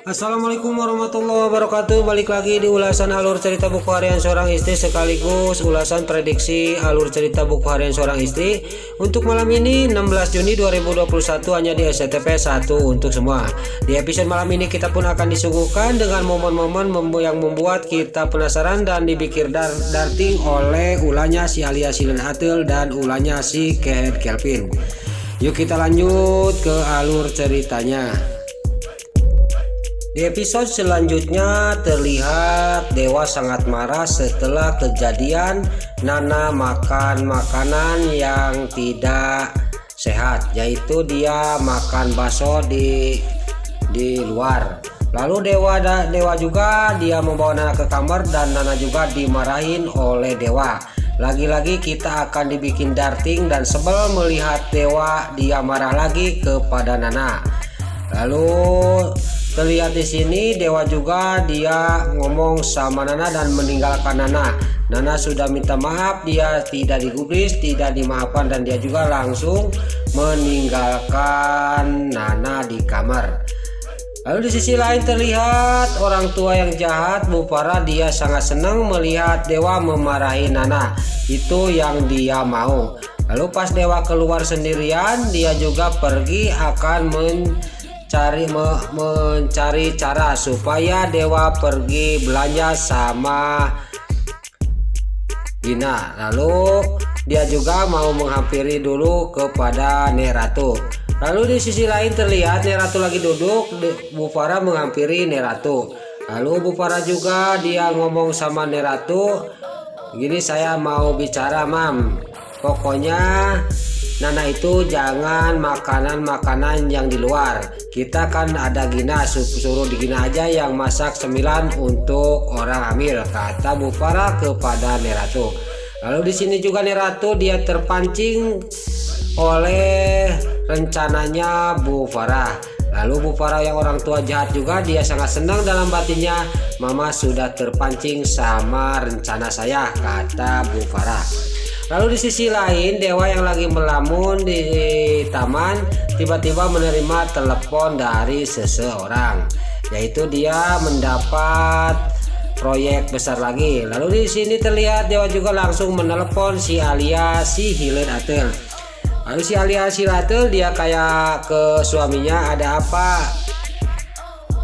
Assalamualaikum warahmatullahi wabarakatuh. Balik lagi di ulasan alur cerita buku harian seorang istri sekaligus ulasan prediksi alur cerita buku harian seorang istri untuk malam ini 16 Juni 2021 hanya di SCTV 1 untuk semua. Di episode malam ini kita pun akan disuguhkan dengan momen-momen yang membuat kita penasaran dan dipikir darting oleh ulahnya si Alia Silen Atel dan ulahnya si Kehed Kelvin. Yuk kita lanjut ke alur ceritanya. Di episode selanjutnya terlihat Dewa sangat marah setelah kejadian Nana makan makanan yang tidak sehat, yaitu dia makan bakso di luar. Lalu Dewa juga dia membawa Nana ke kamar dan Nana juga dimarahin oleh Dewa. Lagi-lagi kita akan dibikin darting dan sebel melihat Dewa dia marah lagi kepada Nana. Lalu terlihat di sini Dewa juga dia ngomong sama Nana dan meninggalkan Nana. Nana sudah minta maaf, dia tidak digubris, tidak dimaafkan dan dia juga langsung meninggalkan Nana di kamar. Lalu di sisi lain terlihat orang tua yang jahat, Bu Farah, dia sangat senang melihat Dewa memarahi Nana. Itu yang dia mau. Lalu pas Dewa keluar sendirian, dia juga pergi akan mencari cara supaya Dewa pergi belanja sama Gina. Lalu dia juga mau menghampiri dulu kepada Neratu. Lalu di sisi lain terlihat Neratu lagi duduk, Bu Farah menghampiri Neratu. Lalu Bu Farah juga dia ngomong sama Neratu, gini, saya mau bicara Mam, pokoknya Nana itu jangan makanan-makanan yang di luar. Kita kan ada Gina, suruh di Gina aja yang masak 9 untuk orang hamil, kata Bu Farah kepada Neratu. Lalu di sini juga Neratu dia terpancing oleh rencananya Bu Farah. Lalu Bu Farah yang orang tua jahat juga dia sangat senang dalam batinnya, Mama sudah terpancing sama rencana saya, kata Bu Farah. Lalu di sisi lain Dewa yang lagi melamun di taman tiba-tiba menerima telepon dari seseorang, yaitu dia mendapat proyek besar lagi. Lalu di sini terlihat Dewa juga langsung menelepon si Alia si Hilen Atel. Lalu si Alia si Atel dia kayak ke suaminya, ada apa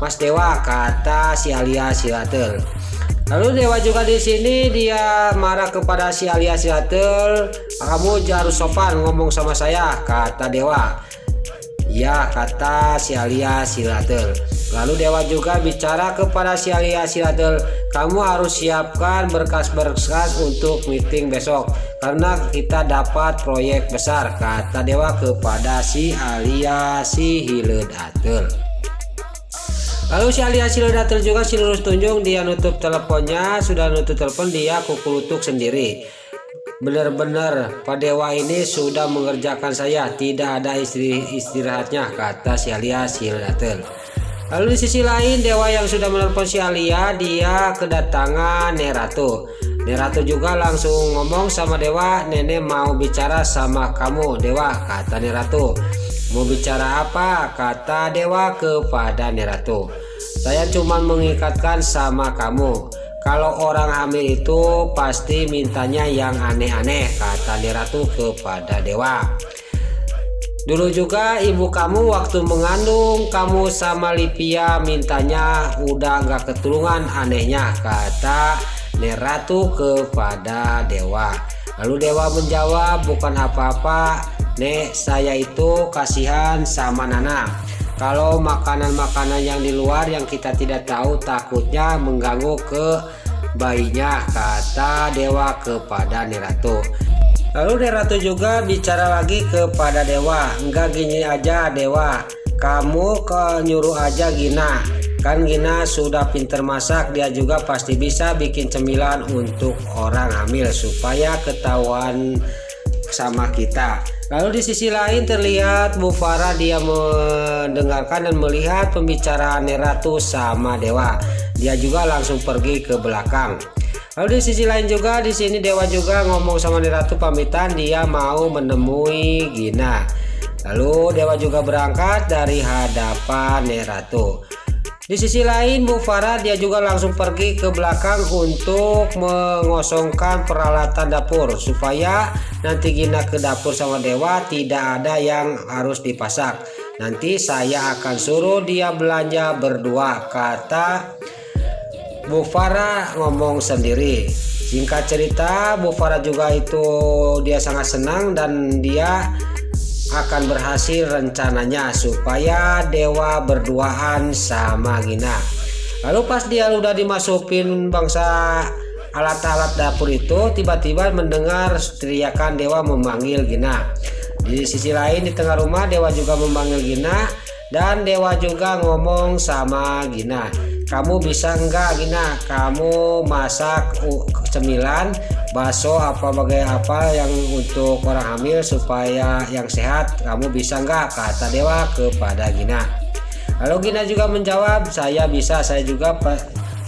Mas Dewa, kata si Alia si Atel. Lalu Dewa juga di sini dia marah kepada si Alia si Atel, kamu harus sopan ngomong sama saya, kata Dewa. Ya, kata si Alia si Atel. Lalu Dewa juga bicara kepada si Alia si Atel, kamu harus siapkan berkas-berkas untuk meeting besok karena kita dapat proyek besar, kata Dewa kepada si Alia si Hilen Atel. Lalu si Alia si Hilen Atel juga si lurus tunjung dia nutup teleponnya, sudah nutup telepon dia kukurutuk sendiri. Benar-benar Pak Dewa ini sudah mengerjakan saya, tidak ada istirahatnya, kata si Alia si Hilen Atel. Lalu di sisi lain Dewa yang sudah menelpon si Alia dia kedatangan Neratu. Neratu juga langsung ngomong sama Dewa, nenek mau bicara sama kamu Dewa, kata Neratu. Mau bicara apa, kata Dewa kepada Neratu. Saya cuma mengikatkan sama kamu, kalau orang hamil itu pasti mintanya yang aneh-aneh, kata Neratu kepada Dewa. Dulu juga ibu kamu waktu mengandung kamu sama Livia mintanya udah gak ketulungan anehnya, kata Neratu kepada Dewa. Lalu Dewa menjawab, bukan apa-apa Nek, saya itu kasihan sama Nana. Kalau makanan-makanan yang di luar yang kita tidak tahu takutnya mengganggu ke bayinya, kata Dewa kepada Neratu. Lalu Neratu juga bicara lagi kepada Dewa, enggak gini aja Dewa, kamu nyuruh aja Gina, kan Gina sudah pinter masak, dia juga pasti bisa bikin cemilan untuk orang hamil supaya ketahuan sama kita. Lalu di sisi lain terlihat Bu Farah dia mendengarkan dan melihat pembicaraan Neratu sama Dewa. Dia juga langsung pergi ke belakang. Lalu di sisi lain juga di sini Dewa juga ngomong sama Neratu pamitan dia mau menemui Gina. Lalu Dewa juga berangkat dari hadapan Neratu. Di sisi lain, Bu Farah dia juga langsung pergi ke belakang untuk mengosongkan peralatan dapur supaya nanti Gina ke dapur sama Dewa tidak ada yang harus dipasak. Nanti saya akan suruh dia belanja berdua, kata Bu Farah ngomong sendiri. Singkat cerita, Bu Farah juga itu dia sangat senang dan dia akan berhasil rencananya supaya Dewa berduaan sama Gina. Lalu pas dia udah dimasukin bangsa alat-alat dapur itu, tiba-tiba mendengar teriakan Dewa memanggil Gina. Di sisi lain di tengah rumah Dewa juga memanggil Gina dan Dewa juga ngomong sama Gina, kamu bisa enggak Gina, kamu masak cemilan bakso apa yang untuk orang hamil supaya yang sehat, kamu bisa enggak, kata Dewa kepada Gina. Lalu Gina juga menjawab, saya bisa, saya juga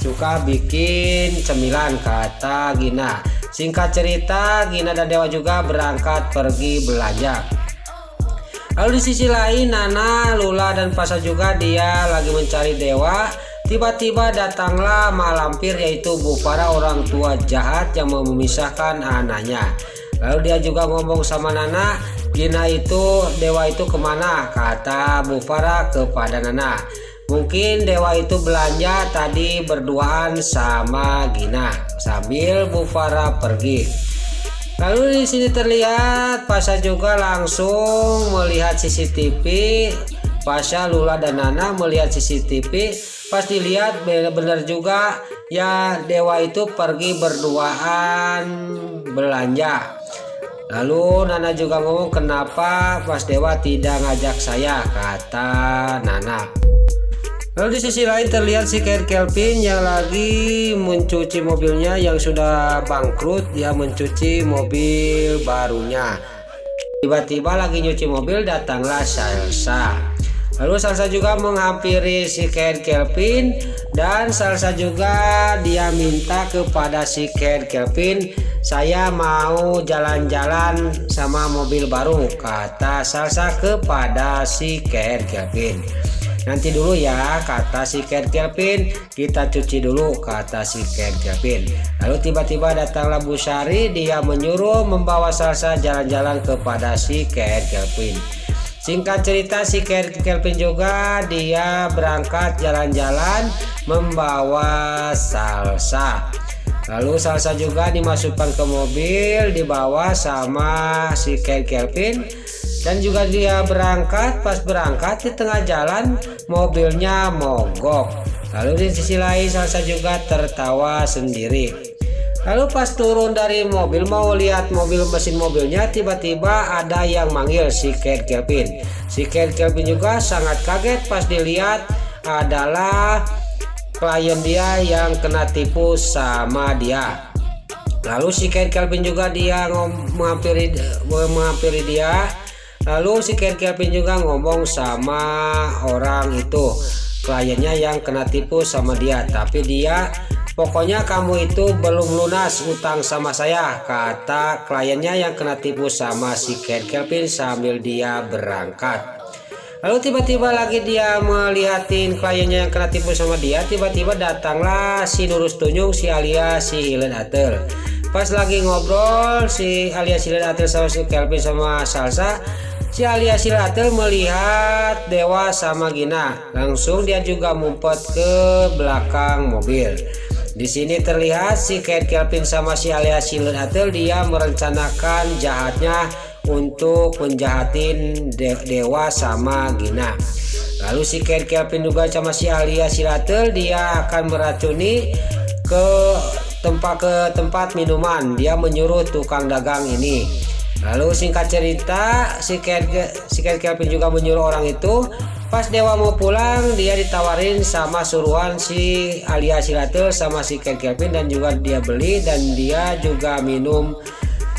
suka bikin cemilan, kata Gina. Singkat cerita, Gina dan Dewa juga berangkat pergi belanja. Lalu di sisi lain, Nana, Lula dan Pasha juga dia lagi mencari Dewa. Tiba-tiba datanglah malampir, yaitu Bu Farah, orang tua jahat yang mau memisahkan anaknya. Lalu dia juga ngomong sama Nana, Gina itu, Dewa itu kemana, kata Bu Farah kepada Nana. Mungkin Dewa itu belanja tadi berduaan sama Gina sambil Bu Farah pergi. Lalu di sini terlihat Pasha juga langsung melihat CCTV. Pasha, Lula dan Nana melihat CCTV. Pas dilihat benar juga ya, Dewa itu pergi berduaan belanja. Lalu Nana juga ngomong, kenapa Mas Dewa tidak ngajak saya, kata Nana. Lalu di sisi lain terlihat si Kelvin yang lagi mencuci mobilnya yang sudah bangkrut. Dia mencuci mobil barunya. Tiba-tiba lagi nyuci mobil datanglah Salsa. Lalu Salsa juga menghampiri si Kelvin dan Salsa juga dia minta kepada si Kelvin, saya mau jalan-jalan sama mobil baru, kata Salsa kepada si Kelvin. Nanti dulu ya, kata si Kelvin, kita cuci dulu, kata si Kelvin. Lalu tiba-tiba datanglah Bu Sari, dia menyuruh membawa Salsa jalan-jalan kepada si Kelvin. Singkat cerita, si Kelvin juga dia berangkat jalan-jalan membawa Salsa. Lalu Salsa juga dimasukkan ke mobil dibawa sama si Kelvin. Dan juga dia berangkat, pas berangkat di tengah jalan mobilnya mogok. Lalu di sisi lain Salsa juga tertawa sendiri. Lalu pas turun dari mobil mau lihat mesin mobilnya, tiba-tiba ada yang manggil si Kelvin. Si Kelvin juga sangat kaget pas dilihat adalah klien dia yang kena tipu sama dia. Lalu si Kelvin juga dia menghampiri dia. Lalu si Kelvin juga ngomong sama orang itu, kliennya yang kena tipu sama dia, tapi dia, pokoknya kamu itu belum lunas utang sama saya, kata kliennya yang kena tipu sama si Kelvin sambil dia berangkat. Lalu tiba-tiba lagi dia melihatin kliennya yang kena tipu sama dia, tiba-tiba datanglah si Nurus Tunjung, si alias si Hilen Atel. Pas lagi ngobrol si alias Hilen Atel sama si Kelvin sama Salsa, si alias Hilen Atel melihat Dewa sama Gina. Langsung dia juga ngumpet ke belakang mobil. Di sini terlihat si Kelvin sama si alias Hilen Atel dia merencanakan jahatnya untuk menjahatin Dewa sama Gina. Lalu si Kelvin juga sama si alias Hilen Atel dia akan meracuni ke tempat minuman. Dia menyuruh tukang dagang ini. Lalu singkat cerita si Kelvin juga menyuruh orang itu. Pas Dewa mau pulang dia ditawarin sama suruhan si alias Hilen Atel sama si Kelvin dan juga dia beli dan dia juga minum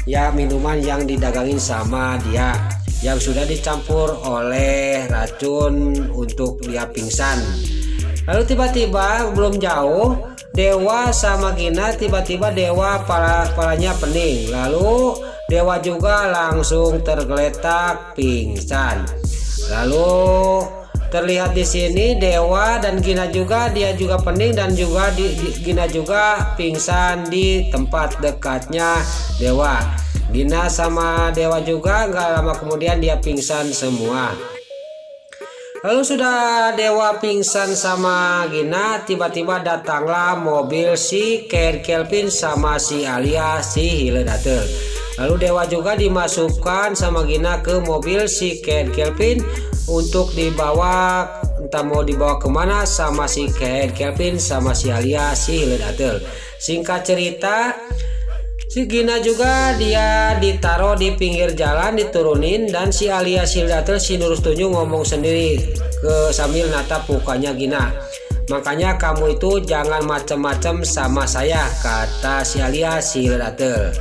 ya minuman yang didagangin sama dia yang sudah dicampur oleh racun untuk dia pingsan. Lalu tiba-tiba belum jauh Dewa sama Gina, tiba-tiba Dewa palanya pening. Lalu Dewa juga langsung tergeletak pingsan. Lalu terlihat di sini Dewa dan Gina juga dia juga pening dan juga Gina juga pingsan di tempat dekatnya Dewa. Gina sama Dewa juga nggak lama kemudian dia pingsan semua. Lalu sudah Dewa pingsan sama Gina, tiba-tiba datanglah mobil si Kelvin sama si Alia si Hiledatel. Lalu Dewa juga dimasukkan sama Gina ke mobil si Kelvin untuk dibawa, entah mau dibawa kemana sama si Kelvin sama si Alia si Hiledatel. Singkat cerita, si Gina juga dia ditaruh di pinggir jalan, diturunin, dan si Alia si Hiledatel si Nurus Tunjung ngomong sendiri sambil natap mukanya Gina. Makanya kamu itu jangan macem-macem sama saya, kata si Alia si Hiledatel.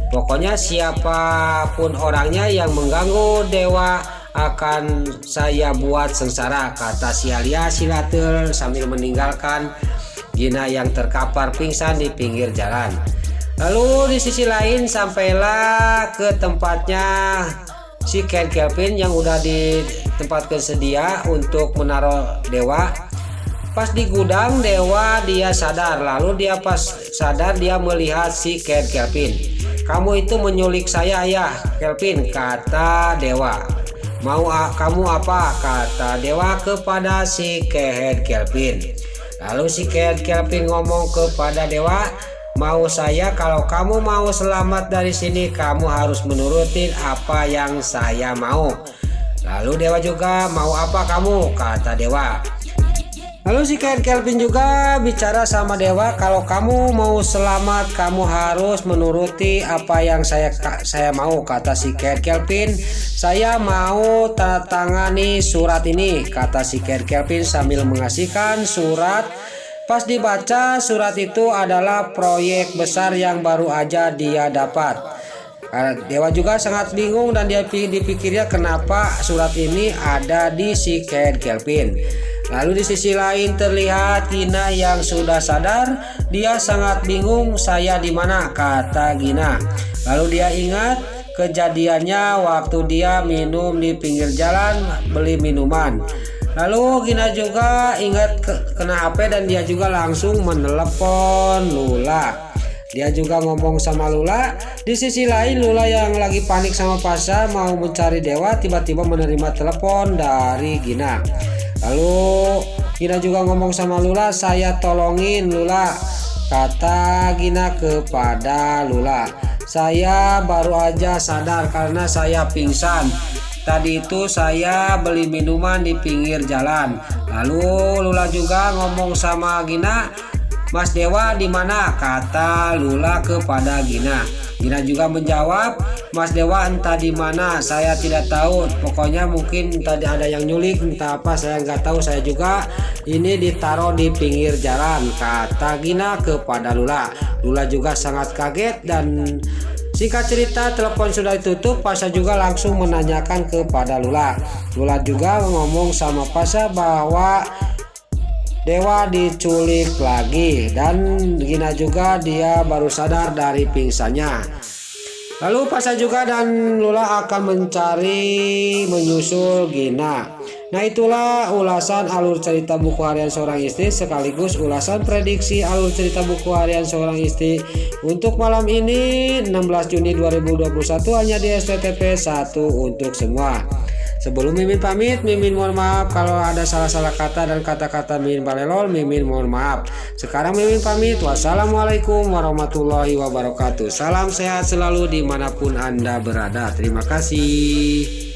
Pokoknya siapapun orangnya yang mengganggu Dewa akan saya buat sengsara, kata si Alia si Hiledatel sambil meninggalkan Gina yang terkapar pingsan di pinggir jalan. Lalu di sisi lain sampailah ke tempatnya si Kelvin yang udah ditempatkan sedia untuk menaruh Dewa. Pas di gudang Dewa dia sadar, lalu dia pas sadar dia melihat si Kelvin. Kamu itu menyulik saya ya Kelvin, kata Dewa. Mau kamu apa, kata Dewa kepada si Kelvin. Lalu si Kelvin ngomong kepada Dewa, mau saya kalau kamu mau selamat dari sini kamu harus menurutin apa yang saya mau. Lalu Dewa juga, mau apa kamu, kata Dewa. Lalu si Kelvin juga bicara sama Dewa, kalau kamu mau selamat kamu harus menuruti apa yang saya mau, kata si Kelvin. Saya mau tanda tangani surat ini, kata si Kelvin sambil mengasihkan surat. Pas dibaca surat itu adalah proyek besar yang baru aja dia dapat. Dewa juga sangat bingung dan dia dipikirnya kenapa surat ini ada di si Kelvin. Lalu di sisi lain terlihat Gina yang sudah sadar, dia sangat bingung saya di mana, kata Gina. Lalu dia ingat kejadiannya waktu dia minum di pinggir jalan beli minuman. Lalu Gina juga ingat kena HP dan dia juga langsung menelepon Lula. Dia juga ngomong sama Lula. Di sisi lain Lula yang lagi panik sama Pasha mau mencari Dewa tiba-tiba menerima telepon dari Gina. Lalu Gina juga ngomong sama Lula, saya tolongin Lula, kata Gina kepada Lula. Saya baru aja sadar karena saya pingsan. Tadi itu saya beli minuman di pinggir jalan. Lalu Lula juga ngomong sama Gina, Mas Dewa di mana? Kata Lula kepada Gina. Gina juga menjawab, Mas Dewa entah di mana, saya tidak tahu. Pokoknya mungkin tadi ada yang nyulik, entah apa saya nggak tahu. Saya juga ini ditaruh di pinggir jalan, kata Gina kepada Lula. Lula juga sangat kaget dan singkat cerita telepon sudah ditutup. Pasha juga langsung menanyakan kepada Lula. Lula juga ngomong sama Pasha bahwa Dewa diculik lagi dan Gina juga dia baru sadar dari pingsannya. Lalu Pasha juga dan Lula akan menyusul Gina. Nah itulah ulasan alur cerita buku harian seorang istri sekaligus ulasan prediksi alur cerita buku harian seorang istri untuk malam ini 16 Juni 2021 hanya di STTP 1 untuk semua. Sebelum Mimin pamit, Mimin mohon maaf kalau ada salah-salah kata dan kata-kata Mimin balelol, Mimin mohon maaf. Sekarang Mimin pamit, wassalamualaikum warahmatullahi wabarakatuh. Salam sehat selalu dimanapun Anda berada. Terima kasih.